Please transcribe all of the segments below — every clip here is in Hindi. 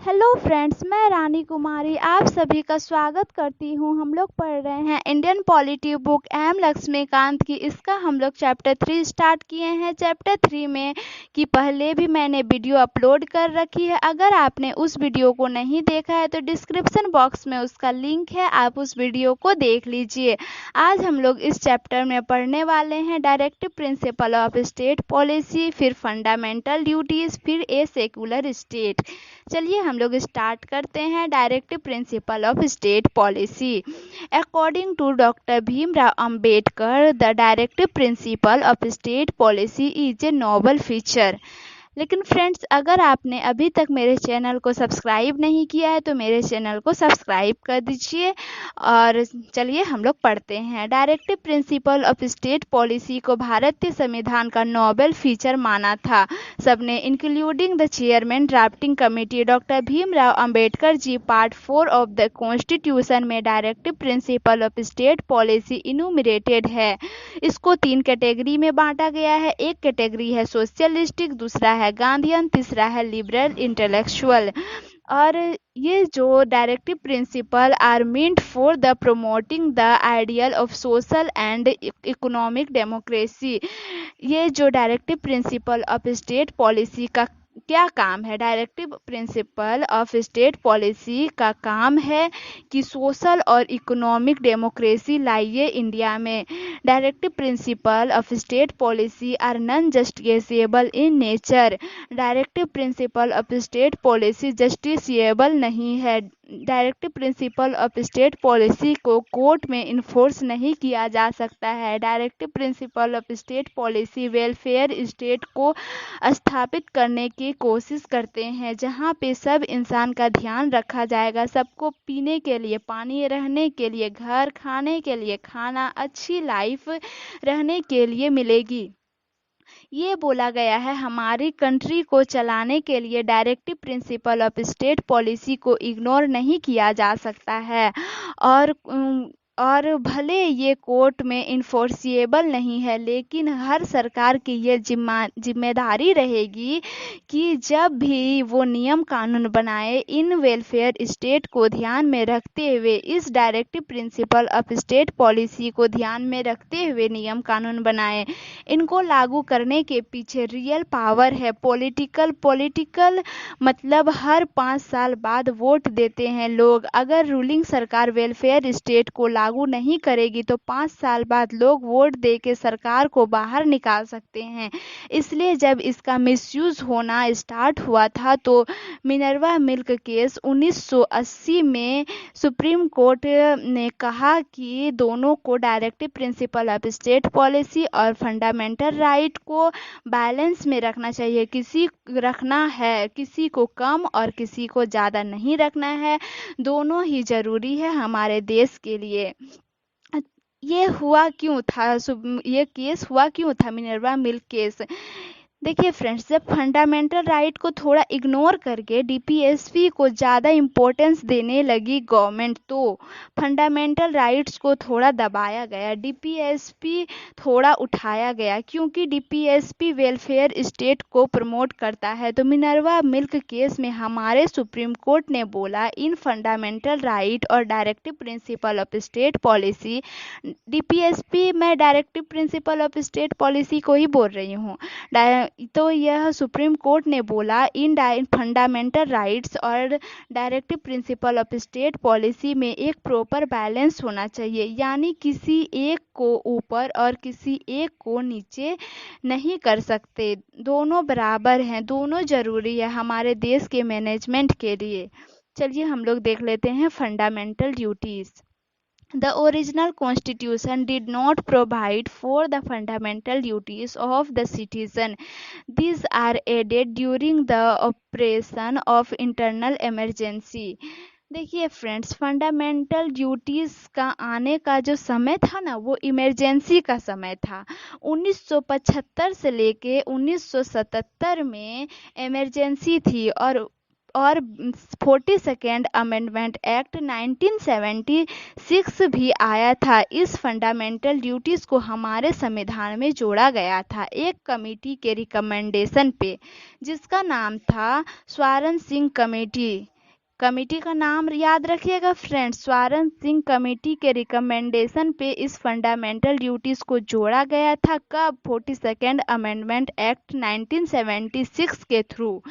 हेलो फ्रेंड्स, मैं रानी कुमारी आप सभी का स्वागत करती हूँ। हम लोग पढ़ रहे हैं Indian polity book M Laxmikanth की। इसका हम लोग चैप्टर 3 स्टार्ट किए हैं। चैप्टर 3 में कि पहले भी मैंने वीडियो अपलोड कर रखी है। अगर आपने उस वीडियो को नहीं देखा है तो डिस्क्रिप्शन बॉक्स में उसका लिंक है, आप उस वीडियो को देख लीजिए। आज हम लोग इस चैप्टर में पढ़ने वाले हैं directive principle of state policy, फिर फंडामेंटल ड्यूटीज, फिर ए सेकुलर स्टेट। चलिए हम लोग स्टार्ट करते हैं। Directive principle of state policy. According to doctor Bhimrao Ambedkar, the directive principle of state policy is a noble feature. लेकिन फ्रेंड्स, अगर आपने अभी तक मेरे चैनल को सब्सक्राइब नहीं किया है तो मेरे चैनल को सब्सक्राइब कर दीजिए। और चलिए हम लोग पढ़ते हैं। Directive principle of state policy को भारतीय संविधान का नोबेल फीचर माना था सबने, including the chairman drafting committee doctor Bhimrao Ambedkar ji. Part 4 of the constitution में directive principle of state policy enumerated है। इसको 3 कैटेगरी में बांटा गया है। एक कैटेगरी है सोशलिस्टिक, दूसरा है गांधीयन, तीसरा है लिबरल इंटेलेक्चुअल। और ये जो directive principle are meant for the promoting the ideal of social and economic democracy. ये जो directive principle of state policy का क्या काम है? Directive principle of state policy का काम है कि सोशल और इकोनॉमिक डेमोक्रेसी लाइए इंडिया में। Directive principle of state policy are non justiciable in nature. Directive principle of state policy justiciable नहीं है। Directive principle of state policy को कोर्ट में इन्फोर्स नहीं किया जा सकता है। Directive principle of state policy welfare state को स्थापित करने की कोशिश करते हैं, जहां पे सब इंसान का ध्यान रखा जाएगा। सबको पीने के लिए पानी, रहने के लिए घर, खाने के लिए खाना, अच्छी लाइफ रहने के लिए मिलेगी। ये बोला गया है। हमारी कंट्री को चलाने के लिए directive principle of state policy को इग्नोर नहीं किया जा सकता है। और भले ये कोर्ट में इन्फोर्सिएबल नहीं है, लेकिन हर सरकार की ये जिम्मेदारी रहेगी कि जब भी वो नियम कानून बनाए, इन वेलफेयर स्टेट को ध्यान में रखते हुए, इस directive principle of state policy को ध्यान में रखते हुए नियम कानून बनाए। इनको लागू करने के पीछे रियल पावर है। पॉलिटिकल मतलब हर 5 साल बाद वोट देते हैं लोग। अगर रूलिंग सरकार वेलफेयर स्टेट को लागू नहीं करेगी तो 5 साल बाद लोग वोट दे के सरकार को बाहर निकाल सकते हैं। इसलिए जब इसका मिसयूज होना स्टार्ट हुआ था तो मिनर्वा मिल्क केस 1980 में सुप्रीम कोर्ट ने कहा कि दोनों को, directive principle of state policy और फंडामेंटल राइट को बैलेंस में रखना चाहिए। किसी को कम और किसी को ज़्यादा नहीं रखना है। दोनों ही जरूरी है हमारे देश के लिए। ये केस हुआ क्यों था, मिनर्वा मिल्क केस? देखिए फ्रेंड्स, जब फंडामेंटल राइट को थोड़ा इग्नोर करके डीपीएसपी को ज़्यादा इम्पोर्टेंस देने लगी गवर्नमेंट, तो फंडामेंटल राइट्स को थोड़ा दबाया गया, डीपीएसपी थोड़ा उठाया गया, क्योंकि डीपीएसपी वेलफेयर स्टेट को प्रमोट करता है। तो मिनर्वा मिल्क केस में हमारे सुप्रीम कोर्ट ने बोला, इन फंडामेंटल राइट और directive principle of state policy, DPSP मैं directive principle of state policy को ही बोल रही हूँ, तो यह सुप्रीम कोर्ट ने बोला, इन फंडामेंटल राइट्स और directive principle of state policy में एक प्रॉपर बैलेंस होना चाहिए। यानी किसी एक को ऊपर और किसी एक को नीचे नहीं कर सकते। दोनों बराबर हैं, दोनों जरूरी है हमारे देश के मैनेजमेंट के लिए। चलिए हम लोग देख लेते हैं fundamental duties. The original constitution did not provide for the fundamental duties of the citizen. These are added during the operation of internal emergency. देखिए फ्रेंड्स, फंडामेंटल ड्यूटीज का आने का जो समय था ना, वो इमरजेंसी का समय था। 1975 से लेके 1977 में इमरजेंसी थी। और 42nd अमेंडमेंट एक्ट 1976 भी आया था। इस फंडामेंटल ड्यूटीज को हमारे संविधान में जोड़ा गया था एक कमेटी के रिकमेंडेशन पे, जिसका नाम था स्वर्ण सिंह कमेटी। कमेटी का नाम याद रखिएगा फ्रेंड्स, स्वारण सिंह कमेटी के रिकमेंडेशन पे इस फंडामेंटल ड्यूटीज को जोड़ा गया था। कब? 42nd अमेंडमेंट एक्ट 1976 के थ्रू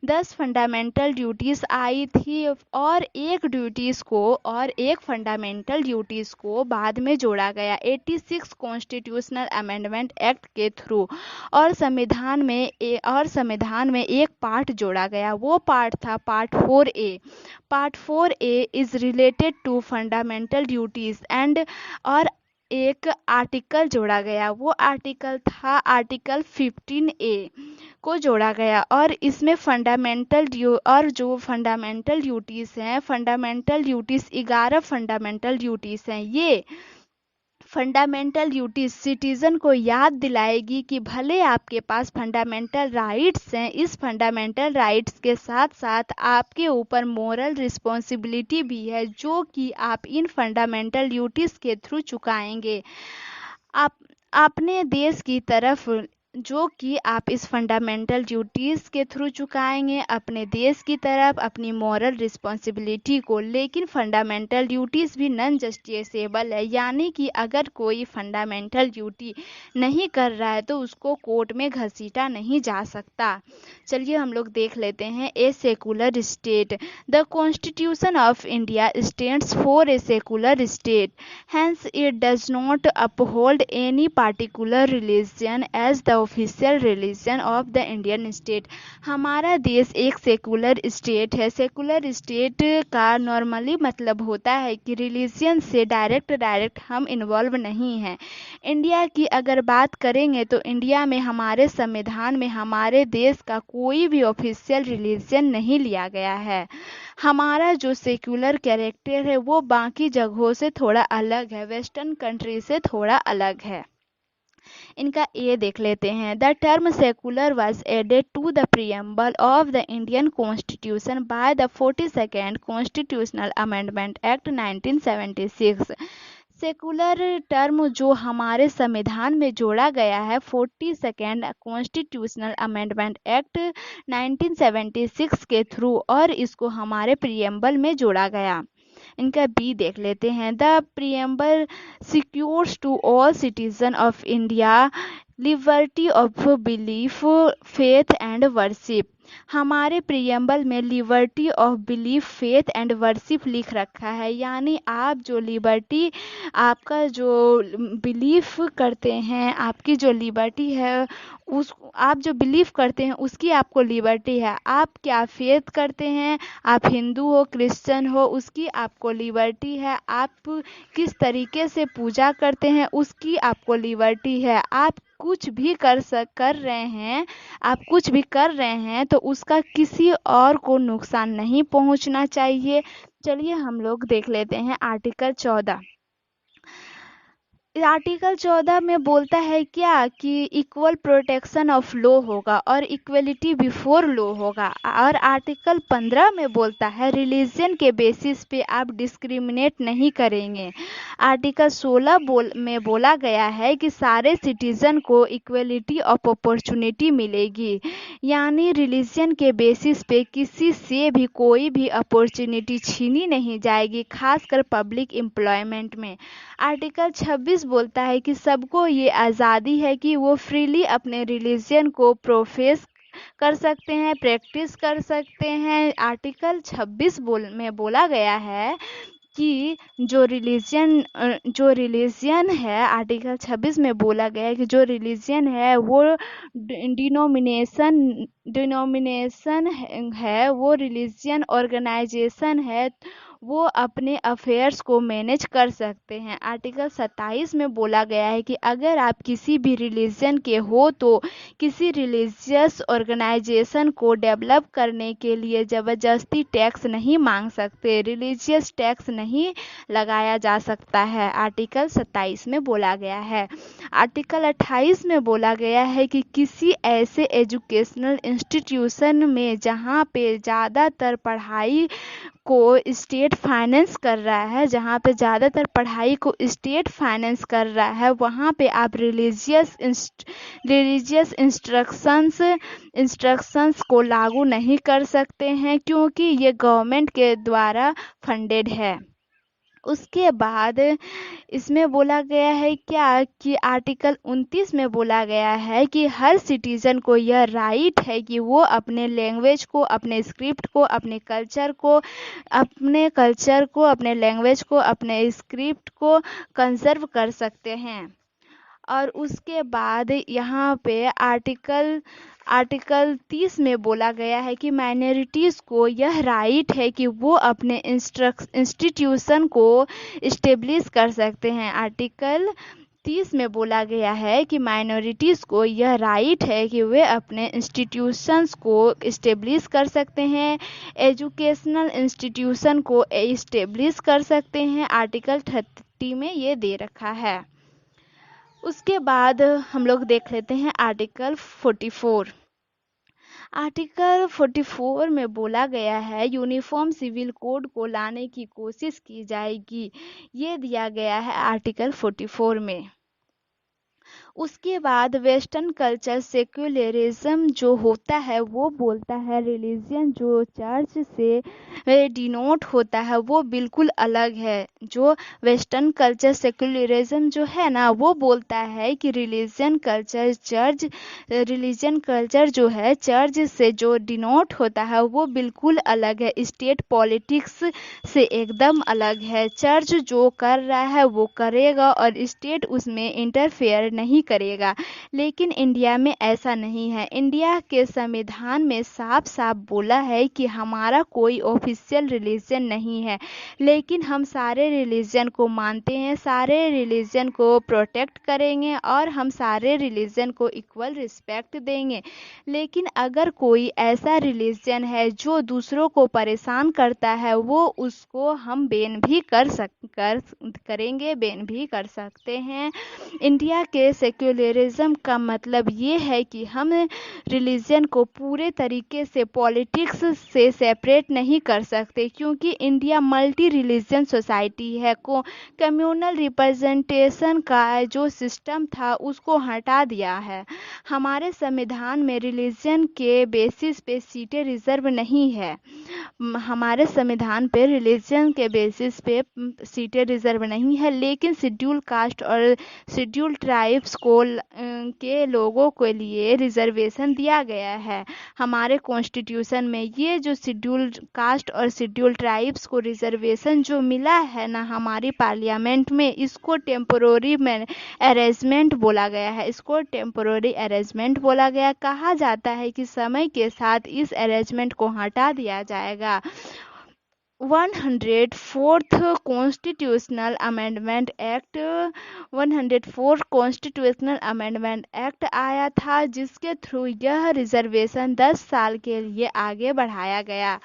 10 फंडामेंटल ड्यूटीज आई थी और एक फंडामेंटल ड्यूटीज को बाद में जोड़ा गया 86 कॉन्स्टिट्यूशनल अमेंडमेंट एक्ट के थ्रू, और संविधान में एक पार्ट जोड़ा गया। वो पार्ट था part 4A। Part 4A is related to fundamental duties and, और एक आर्टिकल जोड़ा गया। वो आर्टिकल था आर्टिकल 15A को जोड़ा गया, और इसमें फंडामेंटल ड्यूटीज हैं, फंडामेंटल ड्यूटीज 11 फंडामेंटल ड्यूटीज हैं। ये फंडामेंटल ड्यूटीज सिटीजन को याद दिलाएगी कि भले आपके पास फंडामेंटल राइट्स हैं, इस फंडामेंटल राइट्स के साथ साथ आपके ऊपर मोरल रिस्पॉन्सिबिलिटी भी है, जो कि आप इन फंडामेंटल ड्यूटीज के थ्रू चुकाएंगे आप अपने देश की तरफ, जो कि आप इस फंडामेंटल ड्यूटीज़ के थ्रू चुकाएंगे अपने देश की तरफ अपनी मॉरल रिस्पॉन्सिबिलिटी को। लेकिन फंडामेंटल ड्यूटीज़ भी नॉन जस्टिसेबल है, यानी कि अगर कोई फंडामेंटल ड्यूटी नहीं कर रहा है तो उसको कोर्ट में घसीटा नहीं जा सकता। चलिए हम लोग देख लेते हैं a secular state. The constitution of India stands for a secular state, hence it does not uphold any particular religion as the official religion of the Indian state। हमारा देश एक सेकुलर स्टेट है। सेकुलर स्टेट का नॉर्मली मतलब होता है कि रिलीजन से डायरेक्ट हम इन्वॉल्व नहीं हैं। इंडिया की अगर बात करेंगे तो इंडिया में हमारे संविधान में हमारे देश का कोई भी ऑफिशियल रिलीजन नहीं लिया गया है। हमारा जो सेक्युलर कैरेक्टर है वो बाकी जगहों से थोड़ा अलग है, वेस्टर्न कंट्री से थोड़ा अलग है। इनका ए देख लेते हैं। The term secular was added to the preamble of the Indian constitution by the 42nd constitutional amendment act 1976। Secular term जो हमारे संविधान में जोड़ा गया है 42nd कॉन्स्टिट्यूशनल अमेंडमेंट एक्ट 1976 के थ्रू, और इसको हमारे प्रीएम्बल में जोड़ा गया। इनका बी देख लेते हैं। The preamble secures to all citizen of India liberty of belief faith and worship. हमारे प्रीएम्बल में liberty of belief faith and worship लिख रखा है, यानी आप जो लिबर्टी, आपका जो बिलीफ करते हैं, आपकी जो लिबर्टी है, उस आप जो बिलीव करते हैं उसकी आपको लिबर्टी है। आप क्या फेथ करते हैं, आप हिंदू हो क्रिश्चियन हो, उसकी आपको लिबर्टी है। आप किस तरीके से पूजा करते हैं उसकी आपको लिबर्टी है। आप कुछ भी कर रहे हैं तो उसका किसी और को नुकसान नहीं पहुंचना चाहिए। चलिए हम लोग देख लेते हैं आर्टिकल 14। आर्टिकल 14 में बोलता है क्या कि इक्वल प्रोटेक्शन ऑफ लॉ होगा और इक्वलिटी बिफोर लॉ होगा। और आर्टिकल 15 में बोलता है रिलीजन के बेसिस पे आप डिस्क्रिमिनेट नहीं करेंगे। आर्टिकल 16 में बोला गया है कि सारे सिटीजन को इक्वलिटी ऑफ अपॉर्चुनिटी मिलेगी, यानी रिलीजन के बेसिस पे किसी से भी कोई भी अपॉर्चुनिटी छीनी नहीं जाएगी, खासकर पब्लिक एम्प्लॉयमेंट में। आर्टिकल 26 बोलता है कि सबको ये आज़ादी है कि वो फ्रीली अपने रिलीजन को प्रोफेस कर सकते हैं, प्रैक्टिस कर सकते हैं। आर्टिकल 26 में बोला गया है कि जो रिलीजन है, आर्टिकल 26 में बोला गया है कि जो रिलीजन है वो डिनोमिनेशन है, वो रिलीजियन ऑर्गेनाइजेशन है, वो अपने अफेयर्स को मैनेज कर सकते हैं। आर्टिकल 27 में बोला गया है कि अगर आप किसी भी रिलीजन के हो तो किसी रिलीजियस ऑर्गेनाइजेशन को डेवलप करने के लिए ज़बरदस्ती टैक्स नहीं मांग सकते, रिलीजियस टैक्स नहीं लगाया जा सकता है। आर्टिकल 27 में बोला गया है। आर्टिकल 28 में बोला गया है कि किसी ऐसे एजुकेशनल इंस्टीट्यूशन में जहाँ पे ज़्यादातर पढ़ाई को स्टेट फाइनेंस कर रहा है, जहाँ पे ज़्यादातर पढ़ाई को स्टेट फाइनेंस कर रहा है, वहाँ पे आप रिलीजियस इंस्ट्रक्शंस को लागू नहीं कर सकते हैं, क्योंकि ये गवर्नमेंट के द्वारा फंडेड है। उसके बाद इसमें बोला गया है क्या कि आर्टिकल 29 में बोला गया है कि हर सिटीजन को यह राइट है कि वो अपने लैंग्वेज को, अपने स्क्रिप्ट को, अपने कल्चर को, अपने लैंग्वेज को, अपने स्क्रिप्ट को कंजर्व कर सकते हैं। और उसके बाद यहाँ पे आर्टिकल 30 में बोला गया है कि माइनॉरिटीज़ को यह राइट है कि वो अपने इंस्टीट्यूशन को इस्टेब्लिश कर सकते हैं। आर्टिकल 30 में बोला गया है कि माइनॉरिटीज़ को यह राइट है कि वे अपने इंस्टीट्यूशंस को इस्टेब्लिश कर सकते हैं, एजुकेशनल इंस्टीट्यूशन को इस्टेब्लिश कर सकते हैं। आर्टिकल 30 में ये दे रखा है। उसके बाद हम लोग देख लेते हैं आर्टिकल 44। आर्टिकल 44 में बोला गया है यूनिफॉर्म सिविल कोड को लाने की कोशिश की जाएगी, ये दिया गया है आर्टिकल 44 में। उसके बाद वेस्टर्न कल्चर सेक्युलरिज्म जो होता है वो बोलता है रिलीजन जो चर्च से डिनोट होता है वो बिल्कुल अलग है। जो वेस्टर्न कल्चर सेक्युलरिज्म जो है ना, वो बोलता है कि रिलीजन कल्चर जो है चर्च से जो डिनोट होता है वो बिल्कुल अलग है, स्टेट पॉलिटिक्स से एकदम अलग है। चर्च जो कर रहा है वो करेगा और स्टेट उसमें इंटरफेयर नहीं करेगा, लेकिन इंडिया में ऐसा नहीं है। इंडिया के संविधान में साफ साफ बोला है कि हमारा कोई ऑफिशियल रिलीजन नहीं है, लेकिन हम सारे रिलीजन को मानते हैं, सारे रिलीजन को प्रोटेक्ट करेंगे और हम सारे रिलीजन को इक्वल रिस्पेक्ट देंगे। लेकिन अगर कोई ऐसा रिलीजन है जो दूसरों को परेशान करता है, वो उसको हम बैन भी बैन भी कर सकते हैं। इंडिया के सेक्युलरिज्म का मतलब ये है कि हम रिलीजन को पूरे तरीके से पॉलिटिक्स से सेपरेट नहीं कर सकते, क्योंकि इंडिया मल्टी रिलीजन सोसाइटी है। कम्युनल रिप्रेजेंटेशन का जो सिस्टम था उसको हटा दिया है। हमारे संविधान में रिलीजन के बेसिस पे सीटें रिजर्व नहीं है। हमारे संविधान पे रिलीजन के बेसिस पे सीटें रिजर्व नहीं है, लेकिन शेड्यूल कास्ट और शेड्यूल ट्राइब्स के लोगों के लिए रिजर्वेशन दिया गया है। हमारे कॉन्स्टिट्यूशन में ये जो शेड्यूल कास्ट और शेड्यूल ट्राइब्स को रिजर्वेशन जो मिला है ना हमारी पार्लियामेंट में, इसको टेम्पोररी अरेंजमेंट बोला गया है। इसको टेम्पोररी अरेंजमेंट बोला गया। कहा जाता है कि समय के साथ इस अरेंजमेंट को हटा दिया जाएगा। 104 constitutional amendment act 104 constitutional amendment act आया था, जिसके थ्रू यह रिजर्वेशन 10 साल के लिए आगे बढ़ाया गया।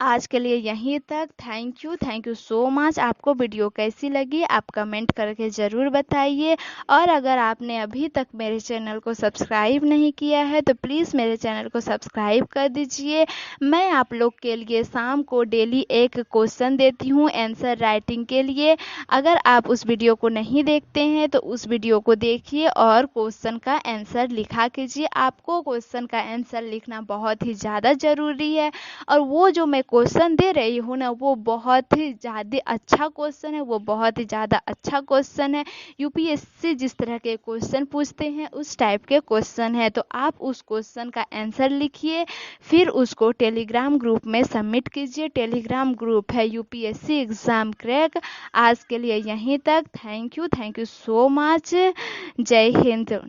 आज के लिए यहीं तक। Thank you so much. आपको वीडियो कैसी लगी आप कमेंट करके ज़रूर बताइए, और अगर आपने अभी तक मेरे चैनल को सब्सक्राइब नहीं किया है तो प्लीज़ मेरे चैनल को सब्सक्राइब कर दीजिए। मैं आप लोग के लिए शाम को डेली एक क्वेश्चन देती हूँ आंसर राइटिंग के लिए। अगर आप उस वीडियो को नहीं देखते हैं तो उस वीडियो को देखिए और क्वेश्चन का आंसर लिखा कीजिए। आपको क्वेश्चन का आंसर लिखना बहुत ही ज़्यादा ज़रूरी है, और वो जो मैं क्वेश्चन दे रही हूँ ना वो बहुत ही ज़्यादा अच्छा क्वेश्चन है, वो बहुत ही ज़्यादा अच्छा क्वेश्चन है। यूपीएससी जिस तरह के क्वेश्चन पूछते हैं उस टाइप के क्वेश्चन है, तो आप उस क्वेश्चन का आंसर लिखिए, फिर उसको टेलीग्राम ग्रुप में सबमिट कीजिए। टेलीग्राम ग्रुप है यूपीएससी एग्ज़ाम क्रैक। आज के लिए यहीं तक। Thank you so much. जय हिंद।